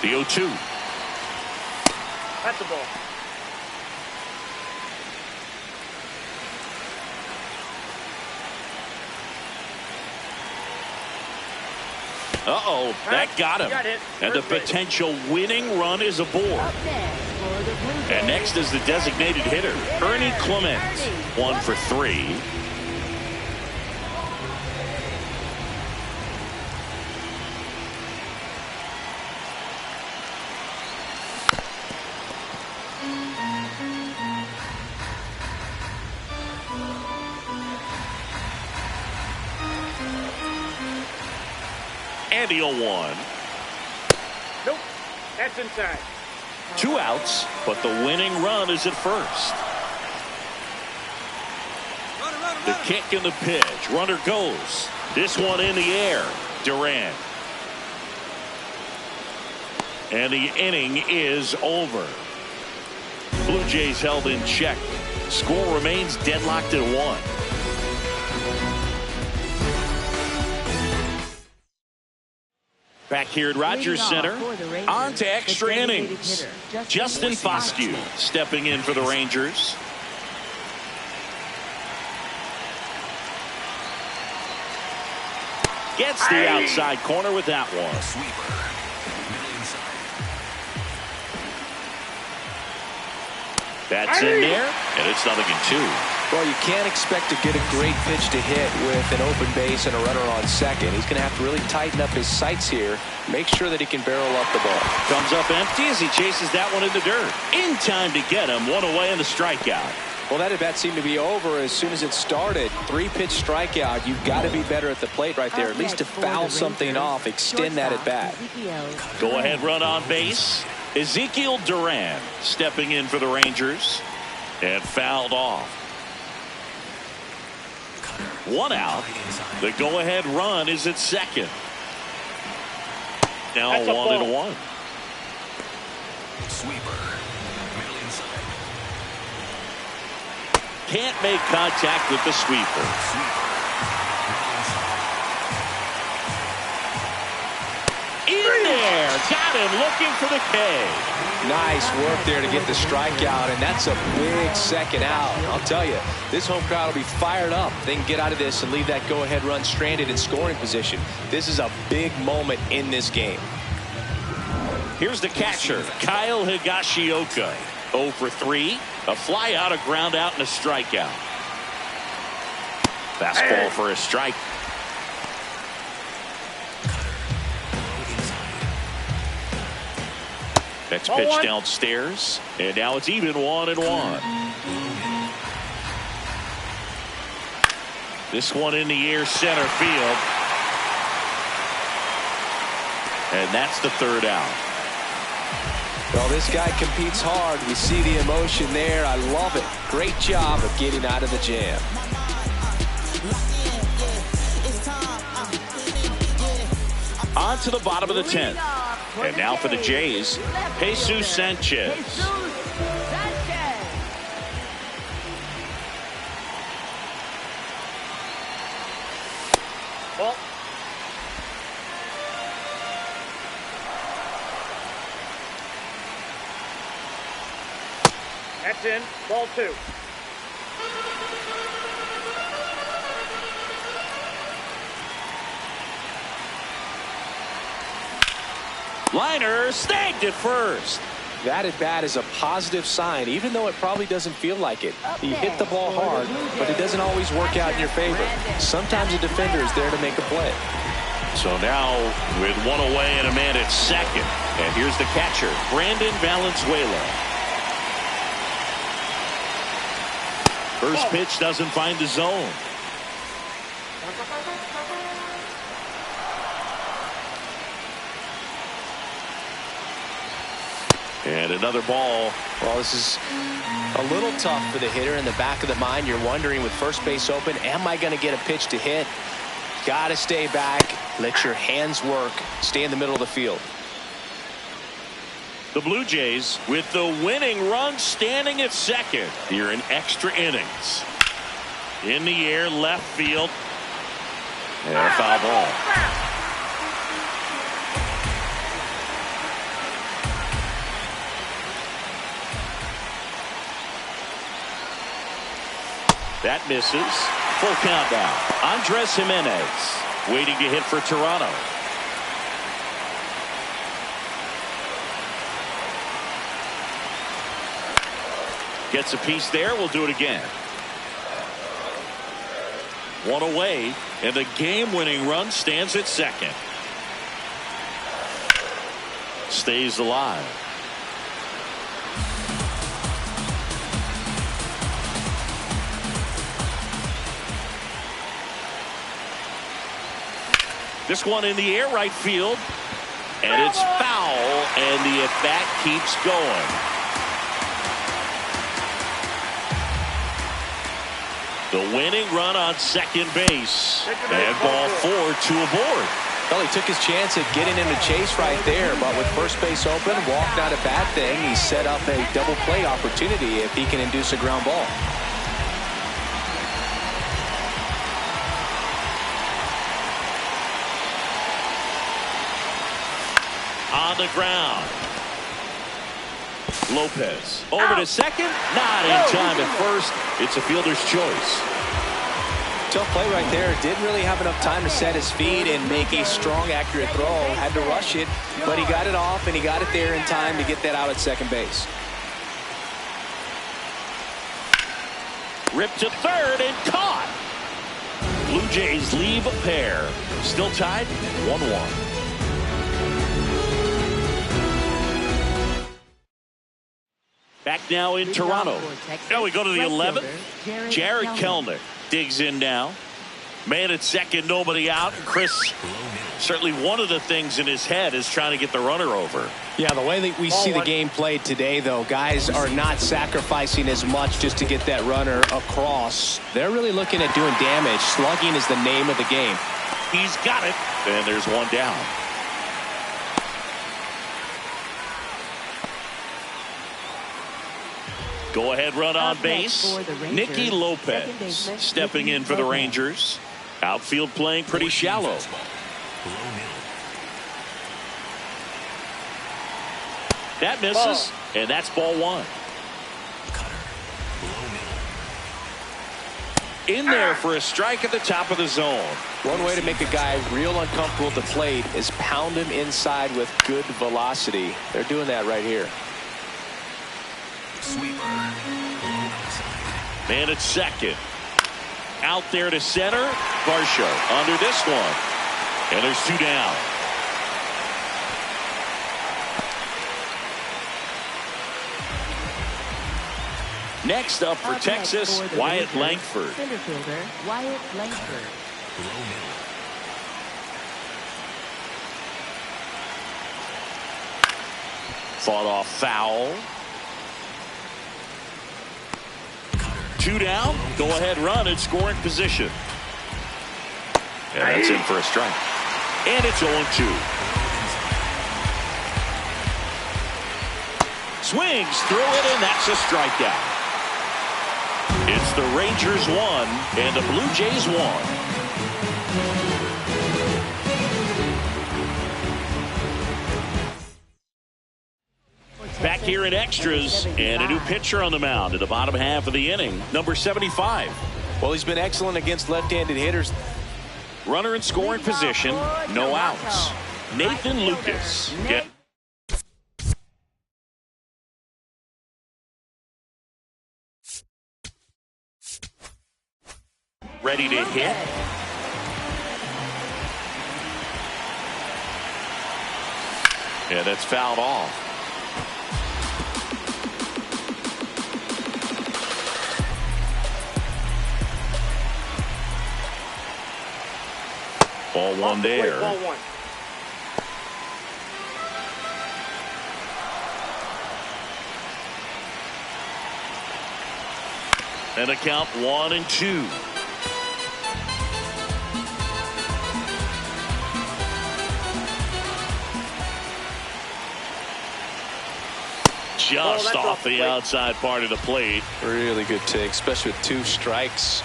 The 0-2. That's a ball. Uh-oh, that got him. And the potential winning run is aboard. And next is the designated hitter, Ernie Clement. 1 for 3. And the 0-1. Nope. That's inside. 2 outs, but the winning run is at first. The kick and the pitch. Runner goes. This one in the air. Duran. And the inning is over. Blue Jays held in check. Score remains deadlocked at 1. Back here at Rogers Center, on to extra innings. Justin Foscue stepping in for the Rangers. Gets the outside corner with that one. Sweeper. That's in there, and it's 0-2. Well, you can't expect to get a great pitch to hit with an open base and a runner on second. He's going to have to really tighten up his sights here. Make sure that he can barrel up the ball. Comes up empty as he chases that one in the dirt. In time to get him. 1 away in the strikeout. Well, that at-bat seemed to be over as soon as it started. 3-pitch strikeout. You've got to be better at the plate right there. At least to foul something off, extend that at-bat. Go ahead run on base. Ezekiel Duran stepping in for the Rangers. And fouled off. 1 out. The go-ahead run is at second. Now 1-1. Sweeper. Middle inside. Can't make contact with the sweeper. In there. got him looking for the K. Nice work there to get the strikeout, and that's a big second out. I'll tell you, this home crowd will be fired up. They can get out of this and leave that go-ahead run stranded in scoring position. This is a big moment in this game. Here's the catcher, Kyle Higashioka. 0 for 3, a fly out, a ground out, and a strikeout. Fastball for a strike. Next pitch downstairs, and now it's even 1-1. This one in the air, center field. And that's the third out. Well, this guy competes hard. We see the emotion there. I love it. Great job of getting out of the jam. On to the bottom of the 10th. And now for the Jays, Jesus Sanchez. Ball. That's in. Ball 2. Liner snagged at first. That at bat is a positive sign, even though it probably doesn't feel like it. He hit the ball hard, but it doesn't always work out in your favor. Sometimes a defender is there to make a play. So now with one away and a man at second. And here's the catcher, Brandon Valenzuela. First pitch doesn't find the zone. And another ball. Well, this is a little tough for the hitter. In the back of the mind, you're wondering with first base open, am I going to get a pitch to hit? Got to stay back. Let your hands work. Stay in the middle of the field. The Blue Jays with the winning run standing at second here in extra innings. In the air, left field. And a foul ball. That misses. Full count now. Andres Jimenez waiting to hit for Toronto. Gets a piece there. We'll do it again. One away, and the game-winning run stands at second. Stays alive. This one in the air, right field, and it's foul, and the at-bat keeps going. The winning run on second base, and ball 4, 2 aboard. Well, he took his chance at getting in the chase right there, but with first base open, walk not a bad thing. He set up a double play opportunity if he can induce a ground ball. On the ground. Lopez over to second. Not in time at first. It's a fielder's choice. Tough play right there. Didn't really have enough time to set his feet and make a strong, accurate throw. Had to rush it, but he got it off, and he got it there in time to get that out at second base. Ripped to third and caught. Blue Jays leave a pair. Still tied 1-1. Back now in Toronto. Now we go to the 11th. Jared Kelenic digs in now. Man at second, nobody out. And Chris, certainly one of the things in his head is trying to get the runner over. Yeah, the way that we see the game played today, though, guys are not sacrificing as much just to get that runner across. They're really looking at doing damage. Slugging is the name of the game. He's got it. And there's one down. Go-ahead run on base. Nicky Lopez stepping in for the Rangers. Outfield playing pretty shallow. That misses, and that's ball one. In there for a strike at the top of the zone. One way to make a guy real uncomfortable at the plate is pound him inside with good velocity. They're doing that right here. Man at second. Out there to center. Varsho under this one. And there's two down. Next up for Texas, Wyatt Langford. Center fielder, Wyatt Langford. Fought off foul. Two down. Go ahead run in scoring position. And that's in for a strike. And it's 0-2. Swings through it, and that's a strikeout. It's the Rangers 1 and the Blue Jays 1. Back here in extras, and a new pitcher on the mound in the bottom half of the inning, number 75. Well, he's been excellent against left-handed hitters. Runner in scoring position, no outs. Nathan Lucas. Ready to hit. Yeah, that's fouled off. Ball one there. Ball one. And a count 1-2. Just off the outside part of the plate. Really good take, especially with two strikes.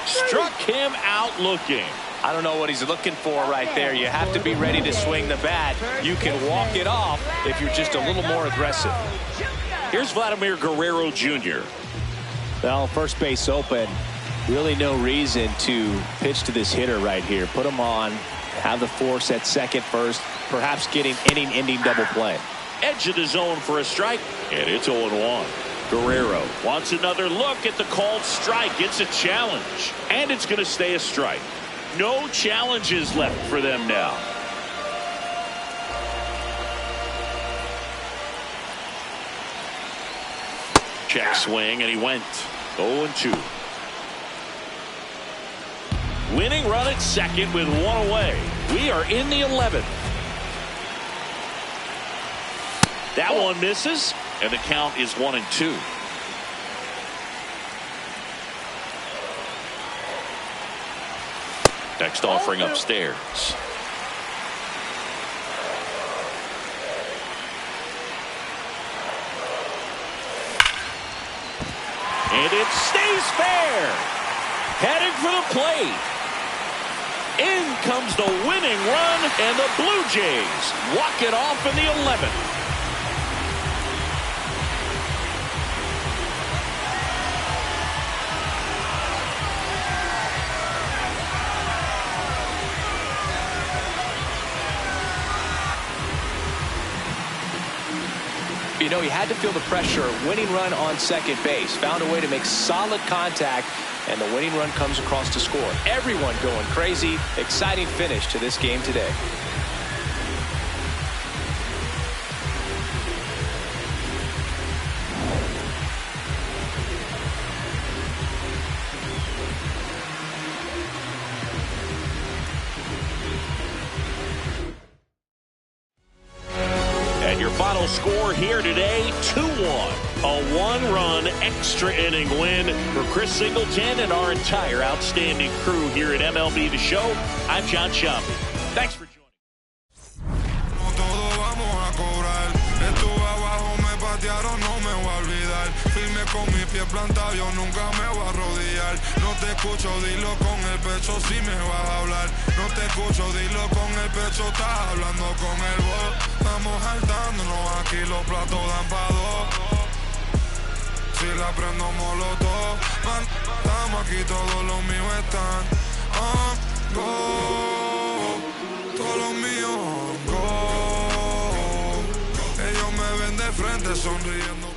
Struck him out looking. I don't know what he's looking for right there. You have to be ready to swing the bat. You can walk it off if you're just a little more aggressive. Here's Vladimir Guerrero Jr. Well, first base open. Really no reason to pitch to this hitter right here. Put him on. Have the force at second first. Perhaps getting inning-ending double play. Edge of the zone for a strike. And it's 0-1. Guerrero wants another look at the called strike. It's a challenge. And it's going to stay a strike. No challenges left for them now. Check swing, and he went 0-2. Winning run at second with one away. We are in the 11th. That one misses, and the count is 1-2. Next offering upstairs. And it stays fair. Heading for the plate. In comes the winning run, and the Blue Jays walk it off in the 11th. You know, he had to feel the pressure. Winning run on second base. Found a way to make solid contact, and the winning run comes across to score. Everyone going crazy. Exciting finish to this game today. Final score here today, 2-1. A one-run extra inning win for Chris Singleton and our entire outstanding crew here at MLB The Show. I'm John Shambi. Thanks for joining. con mis pies plantados, yo nunca me voy a arrodillar. No te escucho, dilo con el pecho si me vas a hablar. No te escucho, dilo con el pecho, estás hablando con el voz. Estamos saltándonos aquí, los platos dan pa' dos. Si la prendo molotov, man, estamos aquí, todos los míos están on go. Todos los míos on go. Ellos me ven de frente sonriendo.